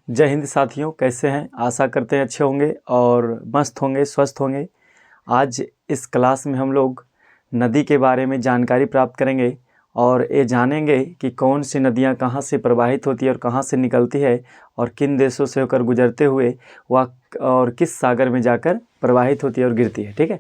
जय हिंद साथियों, कैसे हैं? आशा करते हैं अच्छे होंगे और मस्त होंगे, स्वस्थ होंगे। आज इस क्लास में हम लोग नदी के बारे में जानकारी प्राप्त करेंगे और ये जानेंगे कि कौन सी नदियां कहां से प्रवाहित होती है और कहां से निकलती है और किन देशों से होकर गुजरते हुए वह और किस सागर में जाकर प्रवाहित होती है और गिरती है। ठीक है,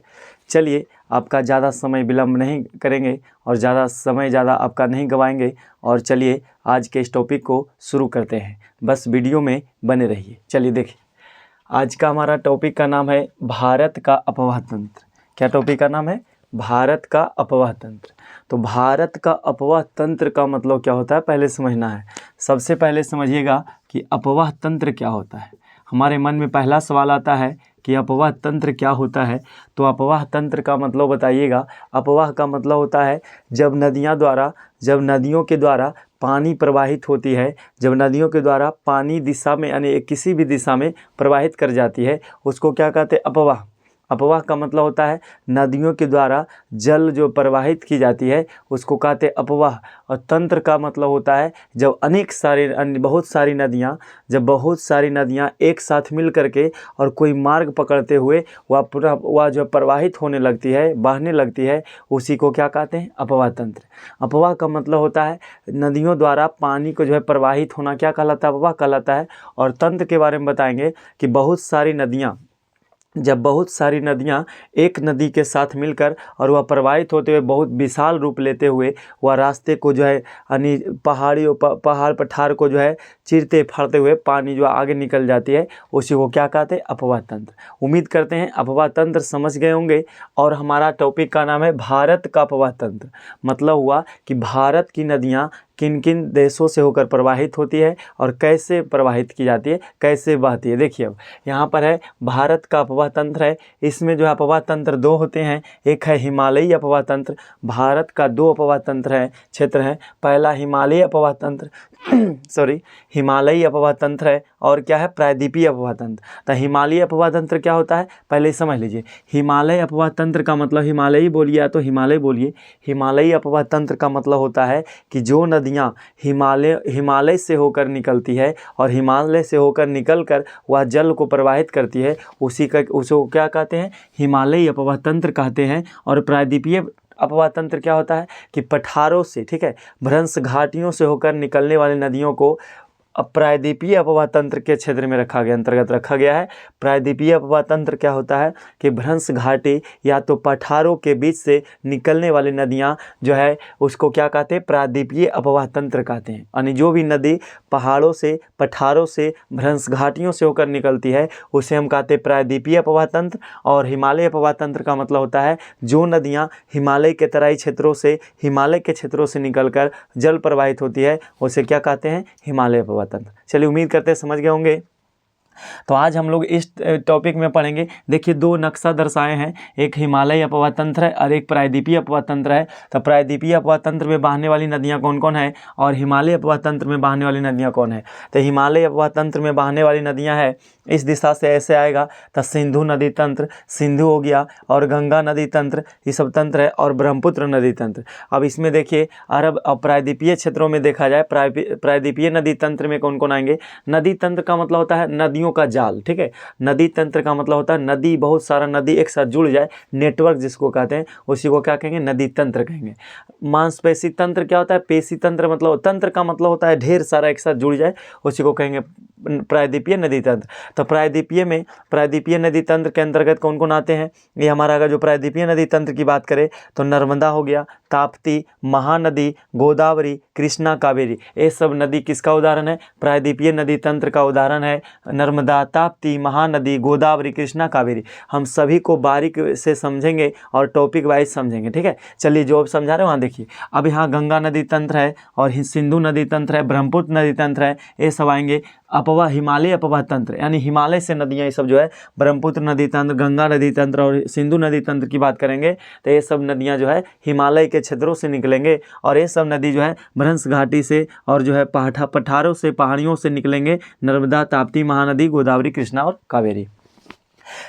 चलिए आपका ज़्यादा समय विलम्ब नहीं करेंगे और ज़्यादा आपका नहीं गवाएंगे और चलिए आज के इस टॉपिक को शुरू करते हैं। बस वीडियो में बने रहिए। चलिए देखिए, आज का हमारा टॉपिक का नाम है भारत का अपवाह तंत्र। क्या टॉपिक का नाम है? भारत का अपवाह तंत्र। तो भारत का अपवाह तंत्र का मतलब क्या होता है पहले समझना है। सबसे पहले समझिएगा कि अपवाह तंत्र क्या होता है। हमारे मन में पहला सवाल आता है कि अपवाह तंत्र क्या होता है। तो अपवाह तंत्र का मतलब बताइएगा। अपवाह का मतलब होता है जब नदियों के द्वारा पानी प्रवाहित होती है, जब नदियों के द्वारा पानी दिशा में यानी किसी भी दिशा में प्रवाहित कर जाती है, उसको क्या कहते हैं? अपवाह। अपवाह का मतलब होता है नदियों के द्वारा जल जो प्रवाहित की जाती है उसको कहते हैं अपवाह। और तंत्र का मतलब होता है जब बहुत सारी नदियाँ एक साथ मिल करके और कोई मार्ग पकड़ते हुए वह जो प्रवाहित होने लगती है, बहने लगती है, उसी को क्या कहते हैं? अपवाह तंत्र। अपवाह का मतलब होता है नदियों द्वारा पानी को जो है प्रवाहित होना क्या कहलाता है? अपवाह कहलाता है। और तंत्र के बारे में बताएंगे कि जब बहुत सारी नदियाँ एक नदी के साथ मिलकर और वह प्रवाहित होते हुए बहुत विशाल रूप लेते हुए वह रास्ते को जो है यानी पहाड़ पठार को जो है चीरते फाड़ते हुए पानी जो आगे निकल जाती है, उसी को क्या कहते हैं? अपवाह तंत्र। उम्मीद करते हैं अपवाह तंत्र समझ गए होंगे। और हमारा टॉपिक का नाम है भारत का अपवाह तंत्र। मतलब हुआ कि भारत की नदियाँ किन किन देशों से होकर प्रवाहित होती है और कैसे प्रवाहित की जाती है, कैसे बहती है। देखिए अब यहाँ पर है भारत का अपवाह तंत्र है। इसमें जो है अपवाह तंत्र दो होते हैं। एक है हिमालयी अपवाह तंत्र। भारत का दो अपवाह तंत्र है, क्षेत्र है। पहला हिमालयी अपवाह तंत्र हिमालयी अपवाह तंत्र है और क्या है? प्रायद्वीपीय अपवाह तंत्र। तो हिमालयी अपवाह तंत्र क्या होता है पहले समझ लीजिए। हिमालय अपवाह तंत्र का मतलब हिमालयी बोलिए या तो हिमालय बोलिए। हिमालयी अपवाह तंत्र का मतलब होता है कि जो नदियाँ हिमालय से होकर निकलती है और हिमालय से होकर निकलकर वह जल को प्रवाहित करती है, उसको क्या कहते हैं? हिमालयी अपवाह तंत्र कहते हैं। और प्रायद्वीपीय अपवाह तंत्र क्या होता है कि पठारों से, ठीक है, भ्रंश घाटियों से होकर निकलने वाली नदियों को प्रायद्वीपीय अपवाह तंत्र के क्षेत्र में अंतर्गत रखा गया है। प्रायद्वीपीय अपवाह तंत्र क्या होता है कि भ्रंश घाटी या तो पठारों के बीच से निकलने वाली नदियां जो है उसको क्या कहते हैं? प्रायद्वीपीय अपवाह तंत्र कहते हैं। यानी जो भी नदी पहाड़ों से, पठारों से, भ्रंश घाटियों से होकर निकलती है उसे हम कहते हैं प्रायद्वीपीय अपवाह तंत्र। और हिमालय अपवाह तंत्र का मतलब होता है जो नदियाँ हिमालय के तराई क्षेत्रों से, हिमालय के क्षेत्रों से निकलकर जल प्रवाहित होती है उसे क्या कहते हैं? हिमालय अपवाह तंत्र। चलिए उम्मीद करते हैं समझ गए होंगे। तो आज हम लोग इस टॉपिक में पढ़ेंगे। देखिए दो नक्शा दर्शाए हैं, एक हिमालय अपवाह तंत्र है और एक प्रायद्वीपीय अपवाह तंत्र है। तो प्रायद्वीपीय अपवाह तंत्र में बहने वाली नदियां कौन कौन है और हिमालय अपवाह तंत्र में बहने वाली नदियां कौन है? तो हिमालय अपवाह तंत्र में बहने वाली नदियां है इस दिशा से ऐसे आएगा तो सिंधु नदी तंत्र, सिंधु हो गया, और गंगा नदी तंत्र, ये सब तंत्र है, और ब्रह्मपुत्र नदी तंत्र। अब इसमें देखिए अरब और प्रायद्वीपीय क्षेत्रों में देखा जाए, प्रायद्वीपीय नदी तंत्र में कौन कौन आएंगे? नदी तंत्र का मतलब होता है नदियों का जाल, ठीक है। नदी तंत्र का मतलब होता है नदी, बहुत सारा नदी एक साथ जुड़ जाए, नेटवर्क जिसको कहते हैं, उसी को क्या कहेंगे? नदी तंत्र कहेंगे। मांसपेशी तंत्र क्या होता है? पेशी तंत्र मतलब तंत्र का मतलब होता है ढेर सारा एक साथ जुड़ जाए, उसी को कहेंगे प्रायद्वीपीय नदी तंत्र। तो प्रायद्वीपीय नदी तंत्र के अंतर्गत कौन कौन आते हैं? ये हमारा अगर जो प्रायद्वीपीय नदी तंत्र की बात करें तो नर्मदा हो गया, ताप्ती, महानदी, गोदावरी, कृष्णा, कावेरी, ये सब नदी किसका उदाहरण है? प्रायद्वीपीय नदी तंत्र का उदाहरण है। नर्मदा, ताप्ती, महानदी, गोदावरी, कृष्णा, कावेरी। हम सभी को बारीक से समझेंगे और टॉपिक वाइज समझेंगे, ठीक है। चलिए जो अब समझा रहे हैं वहाँ देखिए। अब यहाँ गंगा नदी तंत्र है और सिंधु नदी तंत्र है, ब्रह्मपुत्र नदी तंत्र है, ये सब आएंगे। अपवाह हिमालय अपवाह तंत्र यानी हिमालय से नदियाँ ये सब जो है ब्रह्मपुत्र नदी तंत्र, गंगा नदी तंत्र और सिंधु नदी तंत्र की बात करेंगे तो ये सब नदियाँ जो है हिमालय के क्षेत्रों से निकलेंगे और ये सब नदी जो है भ्रंश घाटी से और जो है पठारों से, पहाड़ियों से निकलेंगे। नर्मदा, ताप्ती, महानदी, गोदावरी, कृष्णा और कावेरी।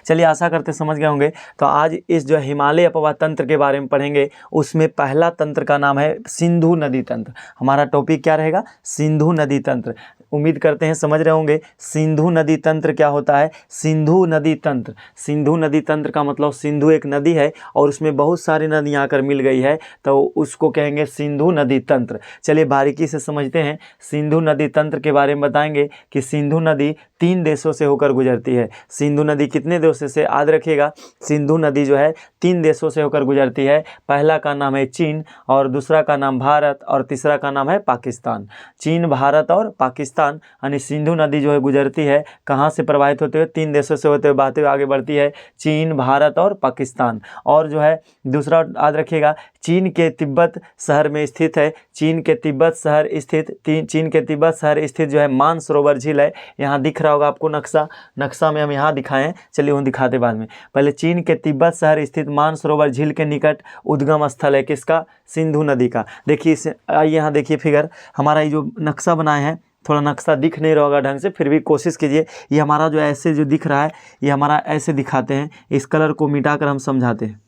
चलिए आशा करते समझ गए होंगे। तो आज इस जो हिमालय अपवाह तंत्र के बारे में पढ़ेंगे। उसमें पहला तंत्र का नाम है सिंधु नदी तंत्र। हमारा टॉपिक क्या रहेगा? सिंधु नदी तंत्र। उम्मीद करते हैं समझ रहे होंगे। सिंधु नदी तंत्र क्या होता है? सिंधु नदी तंत्र, सिंधु नदी तंत्र का मतलब सिंधु एक नदी है और उसमें बहुत सारी नदियाँ आकर मिल गई है, तो उसको कहेंगे सिंधु नदी तंत्र। चलिए बारीकी से समझते हैं। सिंधु नदी तंत्र के बारे में बताएंगे कि सिंधु नदी 3 देशों से होकर गुजरती है। सिंधु नदी कितने देशों से? याद रखिएगा, सिंधु नदी जो है 3 देशों से होकर गुजरती है। पहला का नाम है चीन, और दूसरा का नाम भारत, और तीसरा का नाम है पाकिस्तान। चीन, भारत और पाकिस्तान, यानी सिंधु नदी जो है गुजरती है कहाँ से प्रवाहित होते हुए? 3 देशों से होते हुए बहते हुए आगे बढ़ती है, चीन, भारत और पाकिस्तान। और जो है दूसरा याद रखिएगा, चीन के तिब्बत शहर में स्थित है। चीन के तिब्बत शहर स्थित चीन के तिब्बत शहर स्थित जो है मानसरोवर झील है। यहाँ दिख रहा होगा आपको नक्शा में हम यहाँ दिखाएं। चलिए वो दिखाते बाद में। पहले चीन के तिब्बत शहर स्थित मानसरोवर झील के निकट उद्गम स्थल है किसका? सिंधु नदी का। देखिए इसे, आइए यहाँ देखिए फिगर, हमारा ये जो नक्शा बनाए हैं, थोड़ा नक्शा दिख नहीं रहा होगा ढंग से, फिर भी कोशिश कीजिए। ये हमारा जो ऐसे जो दिख रहा है, ये हमारा ऐसे दिखाते हैं। इस कलर को मिटाकर हम समझाते हैं।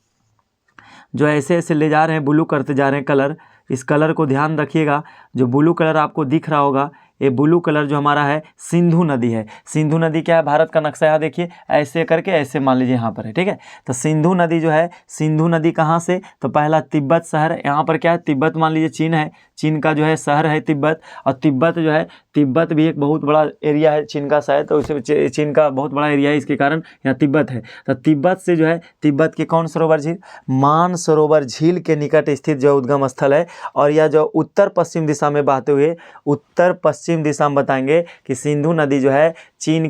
जो ऐसे ऐसे ले जा रहे हैं, ब्लू करते जा रहे हैं कलर, इस कलर को ध्यान रखिएगा। जो ब्लू कलर आपको दिख रहा होगा, ये ब्लू कलर जो हमारा है सिंधु नदी है। सिंधु नदी क्या है? भारत का नक्शा यहाँ देखिए, ऐसे करके ऐसे मान लीजिए यहाँ पर है, ठीक है। तो सिंधु नदी जो है, सिंधु नदी कहाँ से? तो पहला तिब्बत शहर, यहाँ पर क्या है? तिब्बत मान लीजिए चीन है, चीन का जो है शहर है तिब्बत। और तिब्बत जो है, तिब्बत भी एक बहुत बड़ा एरिया है चीन का शायद, तो उसे चीन का बहुत बड़ा एरिया है, इसके कारण यहाँ तिब्बत है। तो तिब्बत से जो है, तिब्बत के कौन सरोवर झील? मानसरोवर झील के निकट स्थित जो उद्गम स्थल है। और यह जो उत्तर पश्चिम दिशा में बहते हुए, उत्तर पश्चिम दिशा में बताएंगे कि सिंधु नदी जो है चीन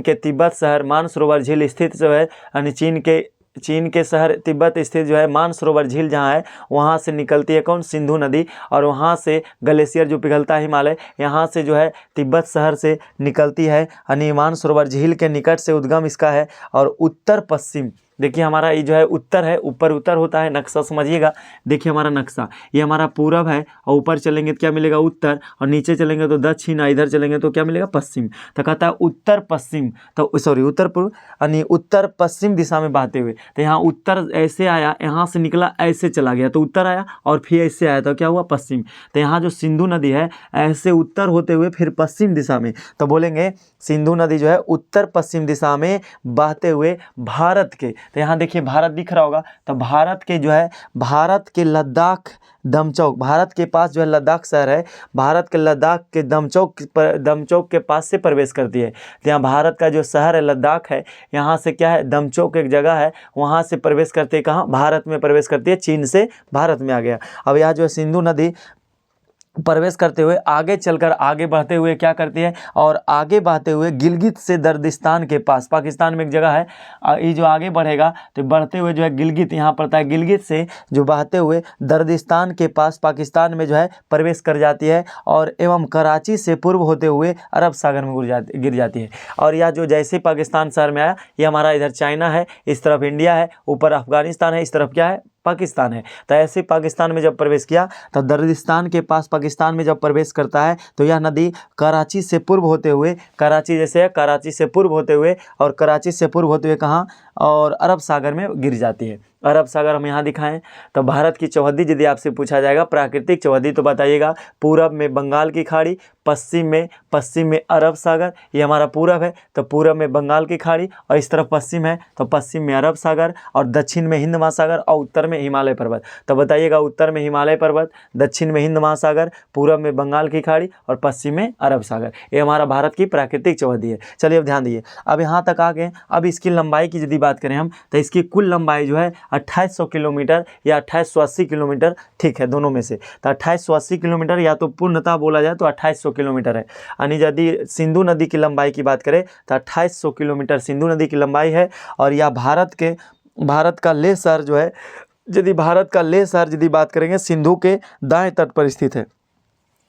के तिब्बत शहर मानसरोवर झील स्थित जो है, यानी चीन के शहर तिब्बत स्थित जो है मानसरोवर झील जहाँ है, वहाँ से निकलती है कौन? सिंधु नदी। और वहाँ से ग्लेशियर जो पिघलता है हिमालय, यहाँ से जो है तिब्बत शहर से निकलती है, यानी मानसरोवर झील के निकट से उद्गम इसका है। और उत्तर पश्चिम, देखिए हमारा ये जो है उत्तर है, ऊपर उत्तर होता है, नक्शा समझिएगा। देखिए हमारा नक्शा, ये हमारा पूरब है, और ऊपर चलेंगे तो क्या मिलेगा? उत्तर, और नीचे चलेंगे तो दक्षिण, और इधर चलेंगे तो क्या मिलेगा? पश्चिम। तो कहता है उत्तर पश्चिम, तो सॉरी उत्तर पूर्व, यानी उत्तर पश्चिम दिशा में बहते हुए। तो यहाँ उत्तर ऐसे आया, यहाँ से निकला ऐसे चला गया, तो उत्तर आया, और फिर ऐसे आया तो क्या हुआ? पश्चिम। तो यहाँ जो सिंधु नदी है, ऐसे उत्तर होते हुए फिर पश्चिम दिशा में, तो बोलेंगे सिंधु नदी जो है उत्तर पश्चिम दिशा में बहते हुए भारत के, तो यहाँ देखिए भारत दिख रहा होगा, तो भारत के जो है, भारत के लद्दाख दमचौक, भारत के पास जो है लद्दाख शहर है, भारत के लद्दाख के दमचौक के पास से प्रवेश करती है। तो यहाँ भारत का जो शहर है लद्दाख है, यहाँ से क्या है? दमचौक एक जगह है, वहाँ से प्रवेश करती है कहाँ? भारत में प्रवेश करती है, चीन से भारत में आ गया। अब यहाँ जो है सिंधु नदी प्रवेश करते हुए आगे चलकर आगे बढ़ते हुए क्या करती है? और आगे बढ़ते हुए गिलगित से दर्दिस्तान के पास, पाकिस्तान में एक जगह है, ये जो आगे बढ़ेगा तो बढ़ते हुए जो है गिलगित यहाँ पड़ता है, गिलगित से जो बहते हुए दर्दिस्तान के पास पाकिस्तान में जो है प्रवेश कर जाती है, और एवं कराची से पूर्व होते हुए अरब सागर में गिर जाती है। और यह जो जैसे पाकिस्तान शहर में आया, ये हमारा इधर चाइना है, इस तरफ इंडिया है, ऊपर अफगानिस्तान है, इस तरफ क्या है? पाकिस्तान है। तो ऐसे पाकिस्तान में जब प्रवेश किया, तो दर्दिस्तान के पास पाकिस्तान में जब प्रवेश करता है, तो यह नदी कराची से पूर्व होते हुए, कराची जैसे है, कराची से पूर्व होते हुए, और कराची से पूर्व होते हुए कहाँ? और अरब सागर में गिर जाती है। अरब सागर हम यहाँ दिखाएं। तो भारत की चौहद्दी यदि आपसे पूछा जाएगा, प्राकृतिक चौहद्दी, तो बताइएगा पूरब में बंगाल की खाड़ी, पश्चिम में अरब सागर, ये हमारा पूरब है, तो पूरब में बंगाल की खाड़ी, और इस तरफ पश्चिम है तो पश्चिम में अरब सागर, और दक्षिण में हिंद महासागर, और उत्तर में हिमालय पर्वत। तो बताइएगा उत्तर में हिमालय पर्वत, दक्षिण में हिंद महासागर, पूरब में बंगाल की खाड़ी, और पश्चिम में अरब सागर। ये हमारा भारत की प्राकृतिक चौहद्दी है। चलिए अब ध्यान दीजिए, अब यहाँ तक आ गए। अब इसकी लंबाई की यदि बात करें हम, तो इसकी कुल लंबाई जो है 2800 किलोमीटर या 2880 किलोमीटर, ठीक है, दोनों में से। तो 2880 किलोमीटर, या तो पूर्णतः बोला जाए तो 2800 किलोमीटर है। यानी यदि सिंधु नदी की लंबाई की बात करें तो 2800 किलोमीटर सिंधु नदी की लंबाई है। और यह भारत का लेह शहर जो है, यदि भारत का लेह शहर यदि बात करेंगे, सिंधु के दाएं तट पर स्थित है।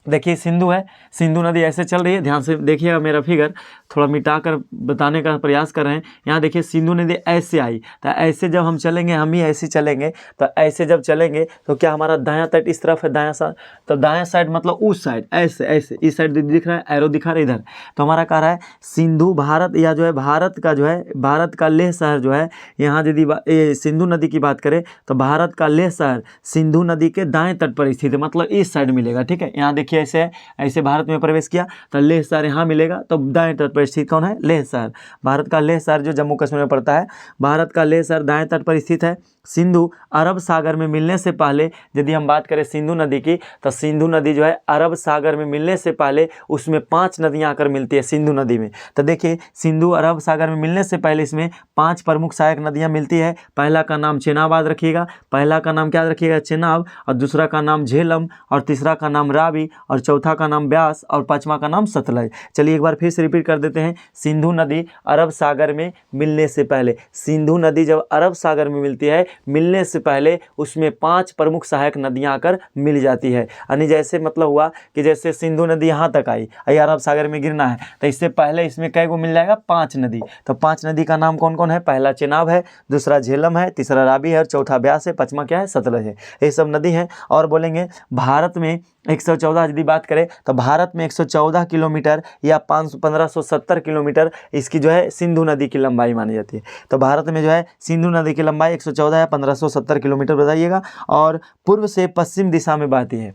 देखिए सिंधु है, सिंधु नदी ऐसे चल रही है, ध्यान से देखिएगा, मेरा फिगर थोड़ा मिटा कर बताने का प्रयास कर रहे हैं। यहाँ देखिए सिंधु नदी ऐसे आई, तो ऐसे जब हम चलेंगे, हम ही ऐसे चलेंगे, तो ऐसे जब चलेंगे तो क्या हमारा दायां तट इस तरफ है, दायां साइड, तो दायां साइड मतलब उस साइड, ऐसे ऐसे इस साइड दिख रहा है, एरो दिखा रहा है इधर। तो हमारा कह रहा है सिंधु भारत, या जो है भारत का जो है, भारत का लेह शहर जो है, यहाँ यदि सिंधु नदी की बात करें तो भारत का लेह शहर सिंधु नदी के दाएं तट पर स्थित है, मतलब इस साइड मिलेगा। ठीक है, यहाँ देखिए ऐसे है, ऐसे भारत में प्रवेश किया तो लेह शहर यहाँ मिलेगा, तो दाएं तट पर स्थित कौन है, लेह शहर। भारत का लेह शहर जो जम्मू कश्मीर में पड़ता है, भारत का लेह शहर दाएं तट पर स्थित है। सिंधु अरब सागर में मिलने से पहले, यदि हम बात करें सिंधु नदी की, तो सिंधु नदी जो है अरब सागर में मिलने से पहले उसमें 5 नदियां आकर मिलती है सिंधु नदी में। तो देखिए सिंधु अरब सागर में मिलने से पहले इसमें 5 प्रमुख सहायक नदियां मिलती है। पहला का नाम चेनाब याद रखिएगा, पहला का नाम क्या रखिएगा, चेनाब, और दूसरा का नाम झेलम, और तीसरा का नाम रावी, और चौथा का नाम ब्यास, और पांचवा का नाम सतलज। चलिए एक बार फिर से रिपीट कर देते हैं। सिंधु नदी अरब सागर में मिलने से पहले, सिंधु नदी जब अरब सागर में मिलती है, मिलने से पहले उसमें 5 प्रमुख सहायक नदियां आकर मिल जाती है। यानी जैसे मतलब हुआ कि जैसे सिंधु नदी यहाँ तक आई, अरब सागर में गिरना है, तो इससे पहले इसमें कै गो मिल जाएगा, 5 नदी। तो 5 नदी का नाम कौन कौन है, पहला चेनाब है, दूसरा झेलम है, तीसरा रावी है, और चौथा ब्यास है, पांचवा क्या है, सतलज है। ये सब नदी है। और बोलेंगे भारत में 114 यदि बात करें तो भारत में 114 किलोमीटर या 1570 किलोमीटर इसकी जो है सिंधु नदी की लंबाई मानी जाती है। तो भारत में जो है सिंधु नदी की लंबाई 114 या 1570 किलोमीटर बताइएगा, और पूर्व से पश्चिम दिशा में बहती है।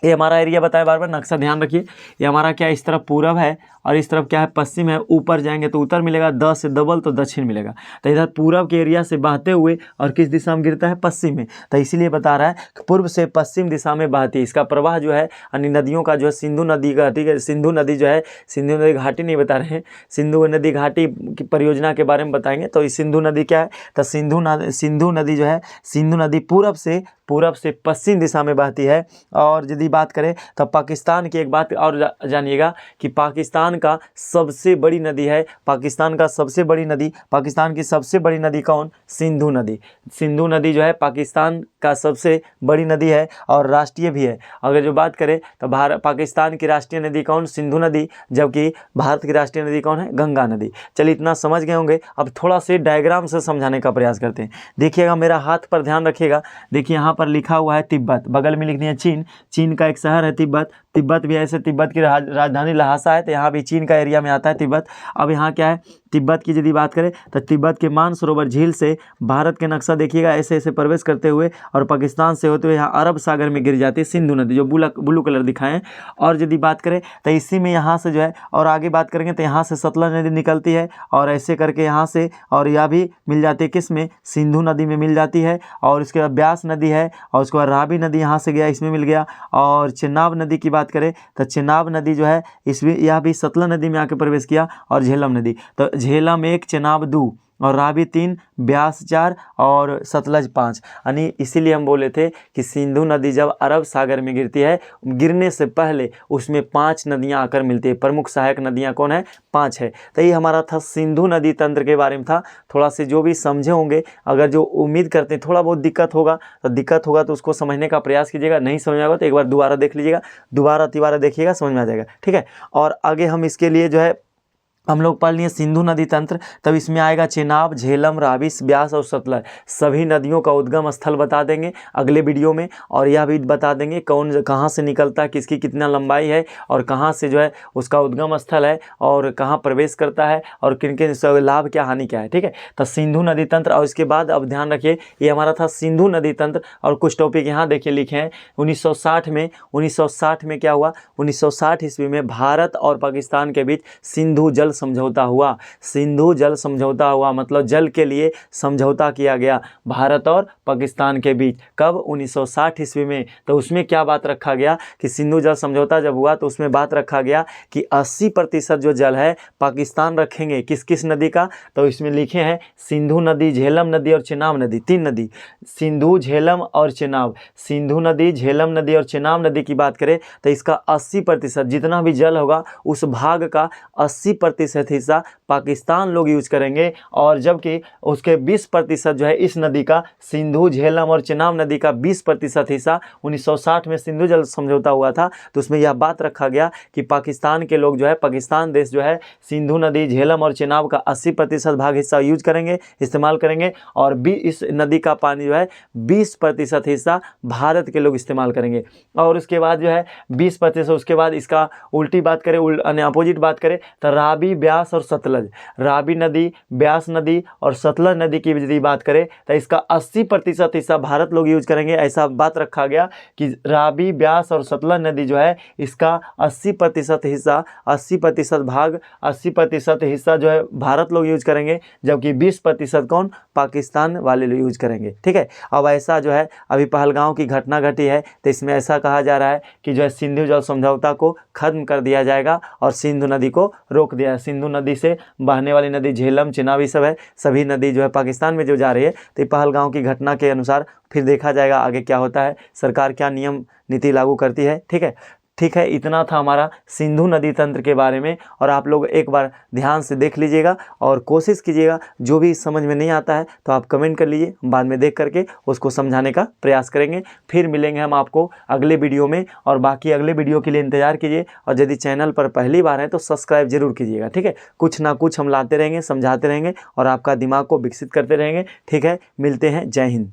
ये हमारा एरिया बताया, बार बार नक्शा ध्यान रखिए। ये हमारा क्या, इस तरफ पूरब है और इस तरफ क्या है, पश्चिम है। ऊपर जाएंगे तो उत्तर मिलेगा, 10 से डबल तो दक्षिण मिलेगा। तो इधर पूरब के एरिया से बहते हुए और किस दिशा में गिरता है, पश्चिम में। तो इसीलिए बता रहा है कि पूर्व से पश्चिम दिशा में बहती है। इसका प्रवाह जो है अन्य नदियों का जो है सिंधु नदी का, ठीक है, सिंधु नदी जो है, सिंधु नदी घाटी नहीं बता रहे हैं, सिंधु नदी घाटी की परियोजना के बारे में बताएंगे। तो इस सिंधु नदी क्या है, तो सिंधु नदी जो है, सिंधु नदी पूरब से पश्चिम दिशा में बहती है। और यदि बात करें तो पाकिस्तान की एक बात और जानिएगा कि पाकिस्तान का सबसे बड़ी नदी है, पाकिस्तान की सबसे बड़ी नदी कौन, सिंधु नदी। सिंधु नदी जो है पाकिस्तान का सबसे बड़ी नदी है और राष्ट्रीय भी है। अगर जो बात करें तो पाकिस्तान की राष्ट्रीय नदी कौन, सिंधु नदी, जबकि भारत की राष्ट्रीय नदी कौन है, गंगा नदी। चलिए इतना समझ गए होंगे। अब थोड़ा से डायग्राम से समझाने का प्रयास करते हैं। देखिएगा, मेरा हाथ पर ध्यान रखिएगा। देखिए यहाँ पर लिखा हुआ है तिब्बत, बगल में लिख दिया चीन, चीन का एक शहर है तिब्बत। तिब्बत भी ऐसे, तिब्बत की राजधानी लहासा है, तो यहाँ भी चीन का एरिया में आता है तिब्बत। अब यहाँ क्या है, तिब्बत की यदि बात करें तो तिब्बत के मानसरोवर झील से भारत के नक्शा देखिएगा ऐसे ऐसे प्रवेश करते हुए और पाकिस्तान से होते हुए यहाँ अरब सागर में गिर जाती है सिंधु नदी, जो ब्लू कलर दिखाएं। और यदि बात करें तो इसी में यहाँ से जो है, और आगे बात करेंगे तो यहाँ से सतलज नदी निकलती है, और ऐसे करके यहाँ से, और यह भी मिल जाती है किस में, सिंधु नदी में मिल जाती है। और उसके बाद ब्यास नदी है, और उसके बाद रावी नदी यहाँ से गया, इसमें मिल गया। और चेनाब नदी की बात करें तो चेनाब नदी जो है इसमें, यह भी सतलज नदी में आके प्रवेश किया। और झेलम नदी, तो झेलम 1, चेनाब 2, और रावी 3, ब्यास 4 और सतलज 5। यानी इसीलिए हम बोले थे कि सिंधु नदी जब अरब सागर में गिरती है, गिरने से पहले उसमें 5 नदियां आकर मिलती है। प्रमुख सहायक नदियां कौन है, 5 है। तो ये हमारा था सिंधु नदी तंत्र के बारे में था। थोड़ा से जो भी समझे होंगे, अगर जो उम्मीद करते हैं थोड़ा बहुत दिक्कत होगा तो उसको समझने का प्रयास कीजिएगा। नहीं समझ आएगा तो एक बार दोबारा देख लीजिएगा, दोबारा देखिएगा, समझ में आ जाएगा। ठीक है, और आगे हम इसके लिए जो है हम लोग पढ़ लिए सिंधु नदी तंत्र। तब इसमें आएगा चेनाब, झेलम, रावी, ब्यास और सतलज, सभी नदियों का उद्गम स्थल बता देंगे अगले वीडियो में। और यह भी बता देंगे कौन कहाँ से निकलता है, किसकी कितना लंबाई है, और कहाँ से जो है उसका उद्गम स्थल है, और कहाँ प्रवेश करता है, और किन किन लाभ क्या हानि क्या है। ठीक है, तो सिंधु नदी तंत्र। और इसके बाद अब ध्यान रखिए, ये हमारा था सिंधु नदी तंत्र। और कुछ टॉपिक यहाँ देखिए लिखे हैं। 1960 में क्या हुआ, 1960 ईस्वी में भारत और पाकिस्तान के बीच सिंधु जल समझौता हुआ। सिंधु जल समझौता हुआ मतलब जल के लिए समझौता किया गया भारत और पाकिस्तान के बीच। कब, 1960 ईस्वी में। तो उसमें क्या बात रखा गया कि सिंधु जल समझौता जब हुआ तो उसमें बात रखा गया कि 80% जो जल है पाकिस्तान रखेंगे। किस किस नदी का, तो इसमें लिखे हैं सिंधु नदी, झेलम नदी और चेनाब नदी, 3 नदी, सिंधु, झेलम और चेनाब। सिंधु नदी, झेलम नदी और चेनाब नदी की बात करें तो इसका 80% जितना भी जल होगा उस भाग का 80% हिस्सा पाकिस्तान लोग यूज करेंगे, और जबकि उसके 20% जो है इस नदी का सिंधु, झेलम और चेनाब नदी का 20% हिस्सा 1960 में सिंधु जल समझौता हुआ था, तो उसमें यह बात रखा गया कि पाकिस्तान के लोग जो है, पाकिस्तान देश जो है सिंधु नदी, झेलम और चेनाब का 80% भाग हिस्सा यूज करेंगे, इस्तेमाल करेंगे, और इस नदी का पानी जो है 20% हिस्सा भारत के लोग इस्तेमाल करेंगे। और उसके बाद जो है 20%, उसके बाद इसका उल्टी बात करें, अपोजिट बात करें तो रावी, ब्यास और सतलज, रावी नदी, ब्यास नदी और सतलज नदी की यदि बात करें तो इसका 80% हिस्सा भारत लोग यूज करेंगे। ऐसा बात रखा गया कि रावी, ब्यास और सतलज नदी जो है इसका 80% हिस्सा, 80% भाग, 80% हिस्सा जो है भारत लोग यूज करेंगे, जबकि 20% कौन, पाकिस्तान वाले लोग यूज करेंगे। ठीक है, अब ऐसा जो है अभी पहलगांव की घटना घटी है, तो इसमें ऐसा कहा जा रहा है कि जो है सिंधु जल समझौता को खत्म कर दिया जाएगा और सिंधु नदी को रोक दिया है। सिंधु नदी से बहने वाली नदी झेलम, चेनाब सब है, सभी नदी जो है पाकिस्तान में जो जा रही है, तो पहलगांव की घटना के अनुसार फिर देखा जाएगा आगे क्या होता है, सरकार क्या नियम नीति लागू करती है। ठीक है, इतना था हमारा सिंधु नदी तंत्र के बारे में, और आप लोग एक बार ध्यान से देख लीजिएगा और कोशिश कीजिएगा, जो भी समझ में नहीं आता है तो आप कमेंट कर लीजिए, बाद में देख करके उसको समझाने का प्रयास करेंगे। फिर मिलेंगे हम आपको अगले वीडियो में, और बाकी अगले वीडियो के लिए इंतजार कीजिए, और यदि चैनल पर पहली बार है तो सब्सक्राइब जरूर कीजिएगा। ठीक है, कुछ ना कुछ हम लाते रहेंगे, समझाते रहेंगे और आपका दिमाग को विकसित करते रहेंगे। ठीक है, मिलते हैं, जय हिंद।